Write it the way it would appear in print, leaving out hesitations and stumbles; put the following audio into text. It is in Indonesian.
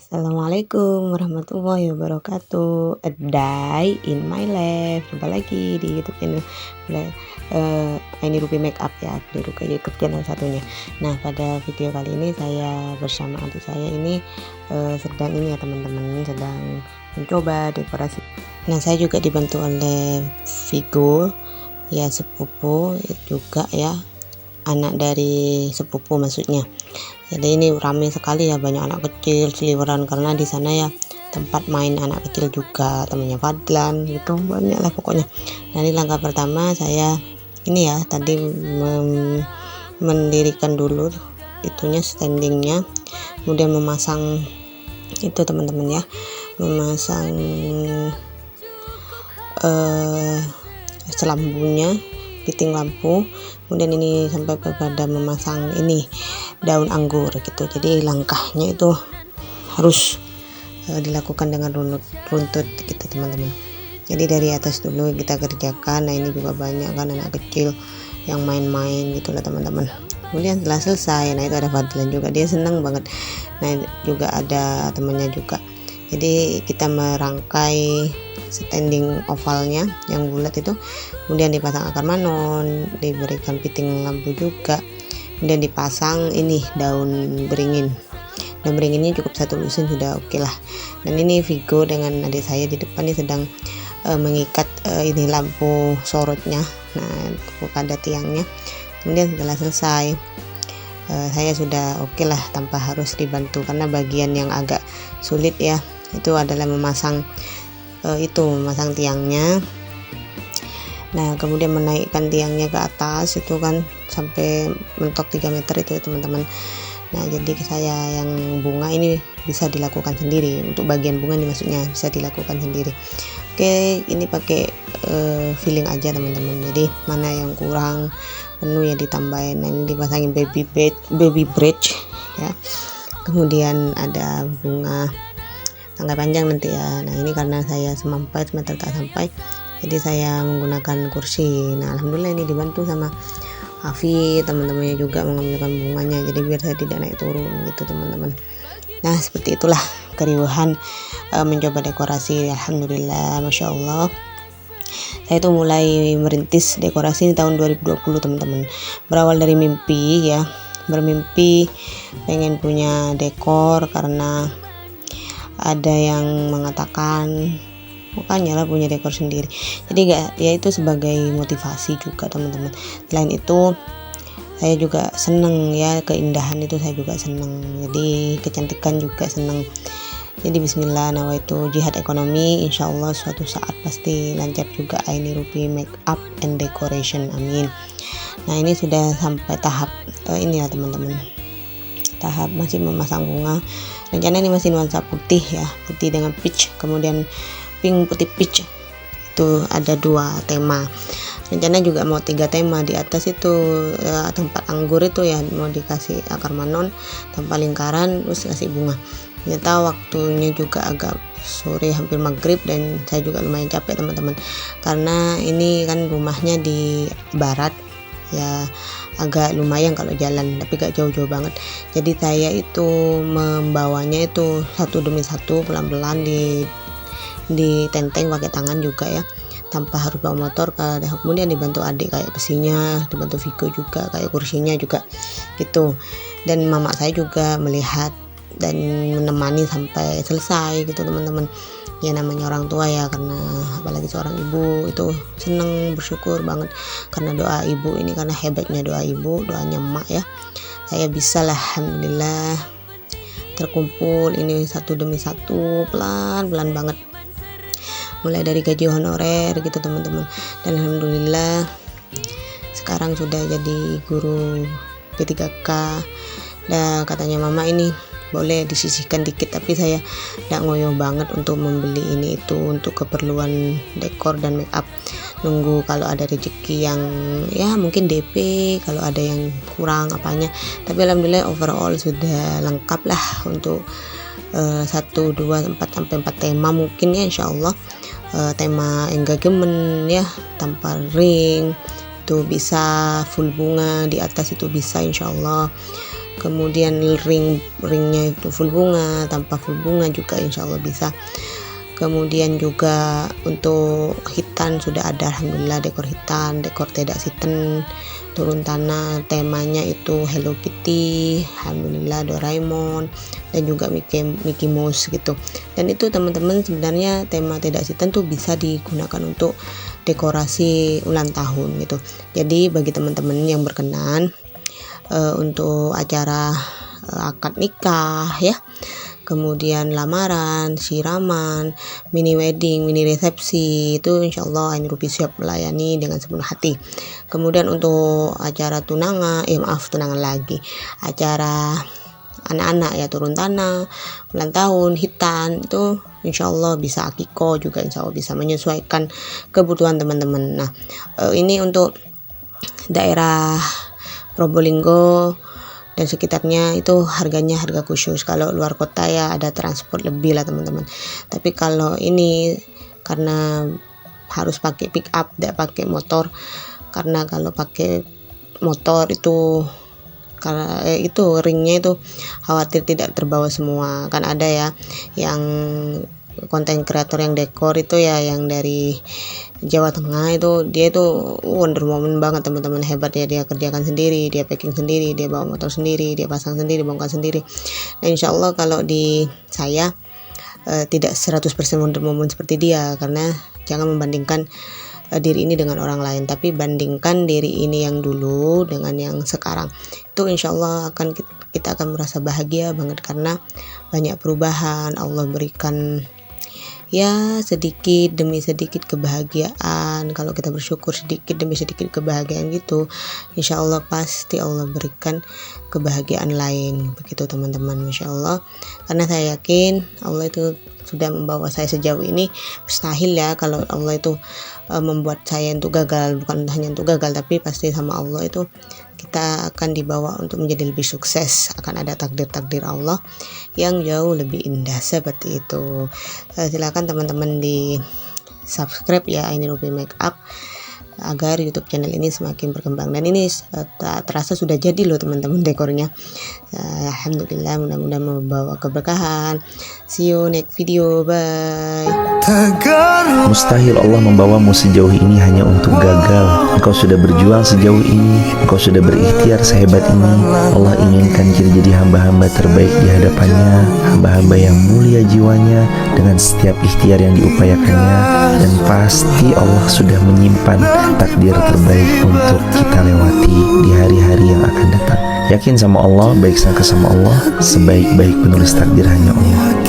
Assalamualaikum warahmatullahi wabarakatuh. A day in my life. Jumpa lagi di YouTube channel ini Ruby Makeup ya, di YouTube channel satunya. Nah, pada video kali ini saya bersama adik saya ini sedang ini ya teman-teman, sedang mencoba dekorasi. Nah, saya juga dibantu oleh Vigo ya, sepupu juga ya, anak dari sepupu maksudnya. Jadi ini ramai sekali ya, banyak anak kecil seliweran karena di sana ya tempat main anak kecil juga, temannya Fadlan gitu, banyak lah pokoknya. Nah, ini langkah pertama saya ini ya, tadi mendirikan dulu itunya, standingnya, kemudian memasang itu teman-teman ya, memasang selambunya, fitting lampu, kemudian ini sampai kepada memasang ini daun anggur gitu. Jadi langkahnya itu harus dilakukan dengan runtut gitu teman-teman. Jadi dari atas dulu kita kerjakan. Nah, ini juga banyak kan anak kecil yang main-main gitulah teman-teman. Kemudian setelah selesai, nah itu ada Fadlan juga, dia senang banget. Nah, juga ada temannya juga. Jadi kita merangkai standing ovalnya yang bulat itu, kemudian dipasang akar manon, diberikan fitting lampu juga, kemudian dipasang ini daun beringin. Daun beringinnya cukup satu lusin sudah oke lah. Dan ini Vigo dengan adik saya di depan ini sedang mengikat ini lampu sorotnya. Nah, ada tiangnya. Kemudian setelah selesai, saya sudah oke lah tanpa harus dibantu, karena bagian yang agak sulit ya itu adalah memasang memasang tiangnya. Nah, kemudian menaikkan tiangnya ke atas itu kan sampai mentok 3 meter itu ya teman-teman. Nah, jadi saya yang bunga ini bisa dilakukan sendiri, untuk bagian bunga ini maksudnya bisa dilakukan sendiri. Oke, ini pakai feeling aja teman-teman, jadi mana yang kurang penuh ya ditambahin. Nah, ini dipasangin baby bridge ya, kemudian ada bunga tangga panjang nanti ya. Nah, ini karena saya semampai meter tak sampai, jadi saya menggunakan kursi. Nah, alhamdulillah ini dibantu sama Afi, teman-temannya juga mengambilkan bunganya, jadi biar saya tidak naik turun gitu teman-teman. Nah, seperti itulah keriuhan mencoba dekorasi. Alhamdulillah, masya Allah, saya tuh mulai merintis dekorasi tahun 2020 teman-teman. Berawal dari mimpi ya, bermimpi pengen punya dekor karena ada yang mengatakan makanya lah punya dekor sendiri. Jadi ya itu sebagai motivasi juga teman-teman. Selain itu saya juga seneng ya, keindahan itu saya juga seneng, jadi kecantikan juga seneng. Jadi bismillah, nawaitu jihad ekonomi, insyaallah suatu saat pasti lancar juga ini Ruby Makeup and Decoration, amin. Nah, ini sudah sampai tahap ini ya teman-teman, tahap masih memasang bunga. Rencana ini masih nuansa putih ya, putih dengan peach, kemudian pink putih peach, itu ada 2 tema. Rencana juga mau 3 tema. Di atas itu tempat anggur itu ya mau dikasih akar manon tanpa lingkaran, terus kasih bunga. Ternyata waktunya juga agak sore, hampir maghrib, dan saya juga lumayan capek teman-teman, karena ini kan rumahnya di barat ya, agak lumayan kalau jalan, tapi gak jauh-jauh banget. Jadi saya itu membawanya itu satu demi satu, pelan-pelan di tenteng pakai tangan juga ya, tanpa harus bawa motor. Kemudian dibantu adik kayak besinya, dibantu Vigo juga kayak kursinya juga gitu, dan mama saya juga melihat dan menemani sampai selesai gitu teman-teman. Ya namanya orang tua ya, karena apalagi seorang ibu itu seneng, bersyukur banget karena doa ibu ini, karena hebatnya doa ibu, doanya emak ya, saya bisa lah alhamdulillah terkumpul ini satu demi satu, pelan-pelan banget, mulai dari gaji honorer gitu teman-teman. Dan alhamdulillah sekarang sudah jadi guru P3K. Nah, katanya mama ini boleh disisihkan dikit, tapi saya tidak ngoyo banget untuk membeli ini itu untuk keperluan dekor dan make up. Nunggu kalau ada rezeki yang ya mungkin DP, kalau ada yang kurang apanya. Tapi alhamdulillah overall sudah lengkap lah untuk 1, 2, 4 sampai 4 tema mungkin ya insyaallah. Tema engagement ya, tanpa ring itu bisa, full bunga di atas itu bisa insyaallah. kemudian ringnya itu full bunga, tanpa full bunga juga insya Allah bisa. Kemudian juga untuk hitan sudah ada, alhamdulillah, dekor hitan, dekor tidak siten, turun tanah, temanya itu Hello Kitty, alhamdulillah, Doraemon, dan juga Mickey Mouse gitu. Dan itu teman-teman, sebenarnya tema tidak siten tuh bisa digunakan untuk dekorasi ulang tahun gitu. Jadi bagi teman-teman yang berkenan untuk acara akad nikah ya, kemudian lamaran, siraman, mini wedding, mini resepsi, itu insya Allah Ain Rupi siap melayani dengan sepenuh hati. Kemudian untuk acara tunangan, tunangan lagi, acara anak-anak ya, turun tanah, ulang tahun, hitan, itu insya Allah bisa, akiko juga insya Allah bisa, menyesuaikan kebutuhan teman-teman. Nah ini untuk daerah Probolinggo dan sekitarnya itu harganya harga khusus. Kalau luar kota ya ada transport lebih lah teman-teman. Tapi kalau ini karena harus pakai pick up, tidak pakai motor, karena kalau pakai motor itu karena itu ringnya itu khawatir tidak terbawa semua. Kan ada ya yang konten kreator yang dekor itu ya, yang dari Jawa Tengah itu, dia itu Wonder Woman banget teman-teman, hebat ya, dia kerjakan sendiri, dia packing sendiri, dia bawa motor sendiri, dia pasang sendiri, bongkar sendiri. Nah insya Allah kalau di saya tidak 100% Wonder Woman seperti dia, karena jangan membandingkan diri ini dengan orang lain, tapi bandingkan diri ini yang dulu dengan yang sekarang. Itu insya Allah kita akan merasa bahagia banget, karena banyak perubahan Allah berikan ya, sedikit demi sedikit kebahagiaan. Kalau kita bersyukur sedikit demi sedikit kebahagiaan gitu, insya Allah pasti Allah berikan kebahagiaan lain, begitu teman-teman, insya Allah. Karena saya yakin Allah itu sudah membawa saya sejauh ini. Mustahil ya kalau Allah itu membuat saya untuk gagal, bukan hanya untuk gagal, tapi pasti sama Allah itu kita akan dibawa untuk menjadi lebih sukses. Akan ada takdir-takdir Allah yang jauh lebih indah, seperti itu. Silakan teman-teman di subscribe ya Ain Rupi Makeup, agar YouTube channel ini semakin berkembang. Dan ini tak terasa sudah jadi loh teman-teman dekornya. Alhamdulillah, mudah-mudahan membawa keberkahan. See you next video, bye. Mustahil Allah membawamu sejauh ini hanya untuk gagal. Engkau sudah berjuang sejauh ini, engkau sudah berikhtiar sehebat ini. Allah inginkan kita jadi hamba-hamba terbaik di hadapannya, hamba-hamba yang mulia jiwanya dengan setiap ikhtiar yang diupayakannya. Dan pasti Allah sudah menyimpan takdir terbaik untuk kita lewati di hari-hari yang akan datang. Yakin sama Allah, baik sangka sama Allah, sebaik-baik penulis takdir hanya Allah.